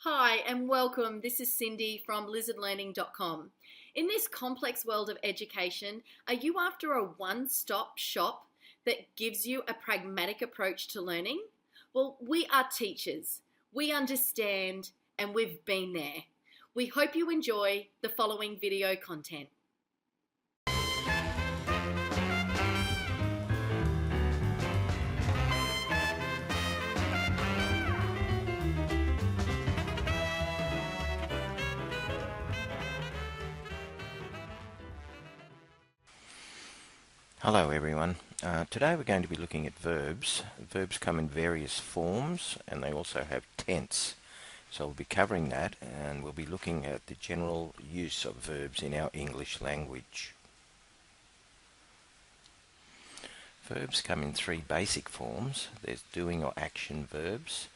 Hi and welcome. This is Cindy from lizardlearning.com. In this complex world of education, are you after a one-stop shop that gives you a pragmatic approach to learning? Well, we are teachers. We understand and we've been there. We hope you enjoy the following video content. Hello everyone. Today we're going to be looking at verbs. Verbs come in various forms and they also have tense. So we'll be covering that and we'll be looking at the general use of verbs in our English language. Verbs come in three basic forms. There's doing or action verbs,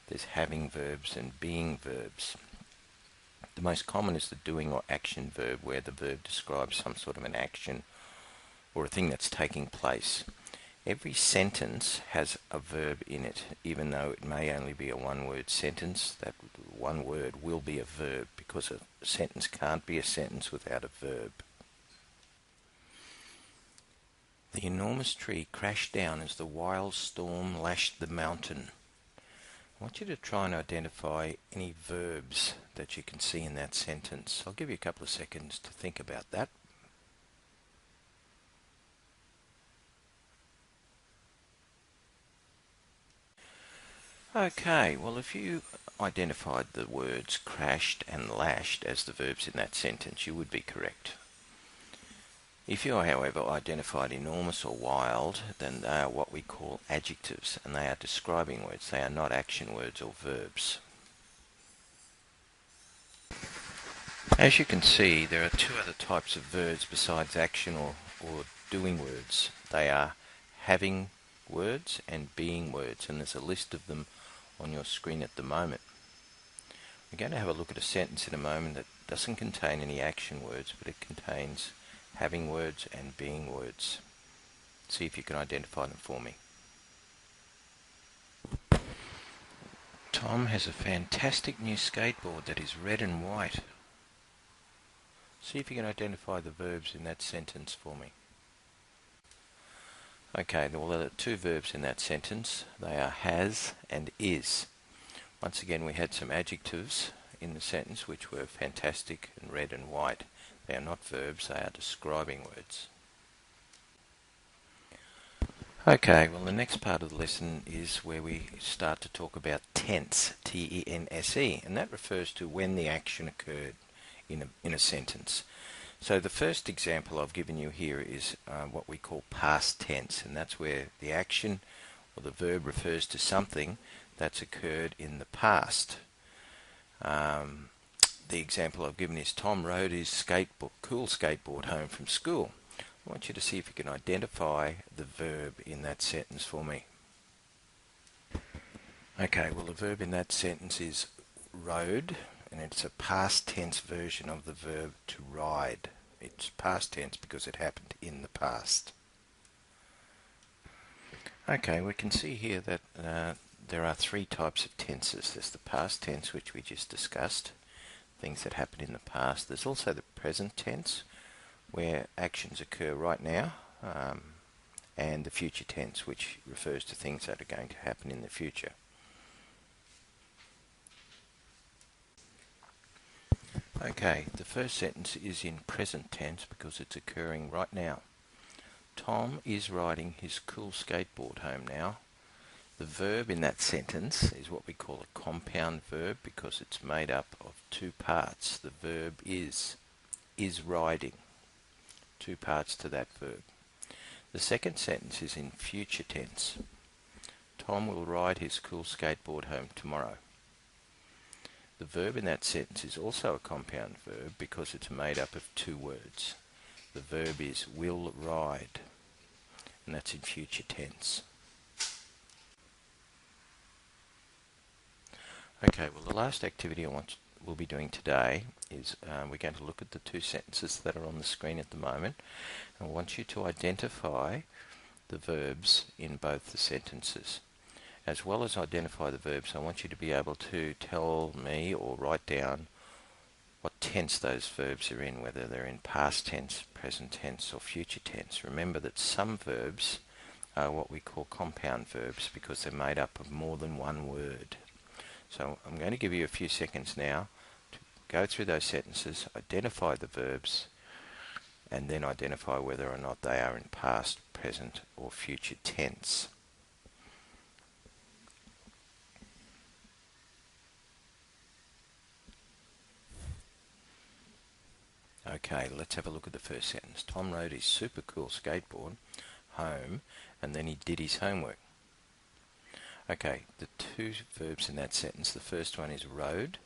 there's having verbs and being verbs. The most common is the doing or action verb, where the verb describes some sort of an action or a thing that's taking place. Every sentence has a verb in it, even though it may only be a one-word sentence. That one word will be a verb because a sentence can't be a sentence without a verb. The enormous tree crashed down as the wild storm lashed the mountain. I want you to try and identify any verbs that you can see in that sentence. I'll give you a couple of seconds to think about that. Okay, well if you identified the words crashed and lashed as the verbs in that sentence, you would be correct. If you, however, identified enormous or wild, then they are what we call adjectives, and they are describing words. They are not action words or verbs. As you can see, there are two other types of verbs besides action or doing words. They are having words and being words, and there's a list of them on your screen at the moment. We're going to have a look at a sentence in a moment that doesn't contain any action words, but it contains having words and being words. See if you can identify them for me. Tom has a fantastic new skateboard that is red and white. See if you can identify the verbs in that sentence for me. Okay, well there are two verbs in that sentence. They are has and is. Once again, we had some adjectives in the sentence which were fantastic and red and white. They are not verbs, they are describing words. Okay, well the next part of the lesson is where we start to talk about tense, T-E-N-S-E, and that refers to when the action occurred in a sentence. So the first example I've given you here is what we call past tense, and that's where the action or the verb refers to something that's occurred in the past. The example I've given is Tom rode his cool skateboard home from school. I want you to see if you can identify the verb in that sentence for me. Okay, well the verb in that sentence is rode, and it's a past tense version of the verb to ride. It's past tense because it happened in the past. Okay, we can see here that there are three types of tenses. There's the past tense, which we just discussed, things that happened in the past. There's also the present tense, where actions occur right now, and the future tense, which refers to things that are going to happen in the future. Okay, the first sentence is in present tense because it's occurring right now. Tom is riding his cool skateboard home now. The verb in that sentence is what we call a compound verb because it's made up of two parts. The verb is riding. Two parts to that verb. The second sentence is in future tense. Tom will ride his cool skateboard home tomorrow. The verb in that sentence is also a compound verb because it's made up of two words. The verb is will ride, and that's in future tense. Okay, well the last activity we'll be doing today is we're going to look at the two sentences that are on the screen at the moment. And I want you to identify the verbs in both the sentences. As well as identify the verbs, I want you to be able to tell me or write down what tense those verbs are in, whether they're in past tense, present tense or future tense. Remember that some verbs are what we call compound verbs because they're made up of more than one word. So I'm going to give you a few seconds now to go through those sentences, identify the verbs, and then identify whether or not they are in past, present or future tense. Okay, let's have a look at the first sentence. Tom rode his super cool skateboard home and then he did his homework. Okay, the two verbs in that sentence, the first one is rode.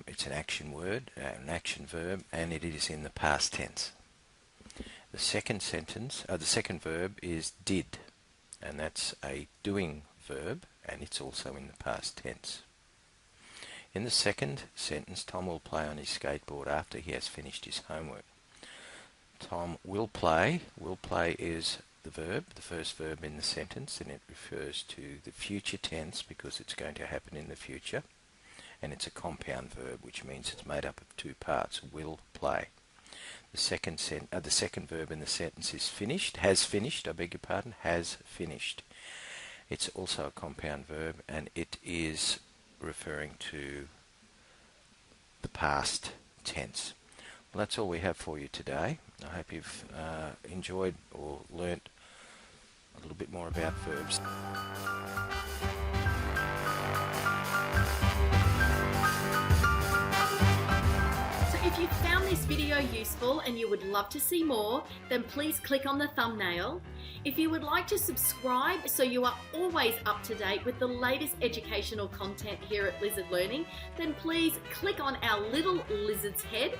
It's an action word, an action verb, and it is in the past tense. The second verb is did, and that's a doing verb, and it's also in the past tense. In the second sentence, Tom will play on his skateboard after he has finished his homework. Tom will play. Will play is the verb, the first verb in the sentence, and it refers to the future tense because it's going to happen in the future. And it's a compound verb, which means it's made up of two parts. Will play. The second verb in the sentence is finished. Has finished. Has finished. It's also a compound verb, and it is referring to the past tense. Well, that's all we have for you today. I hope you've enjoyed or learnt a little bit more about verbs. If you found this video useful and you would love to see more, then please click on the thumbnail. If you would like to subscribe so you are always up to date with the latest educational content here at Lizard Learning, then please click on our little lizard's head.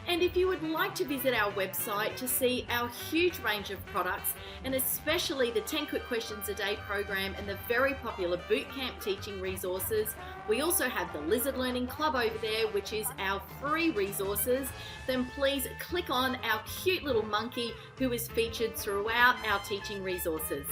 And if you would like to visit our website to see our huge range of products, and especially the 10 Quick Questions a Day program and the very popular bootcamp teaching resources, we also have the Lizard Learning Club over there, which is our free resources, then please click on our cute little monkey who is featured throughout our teaching resources.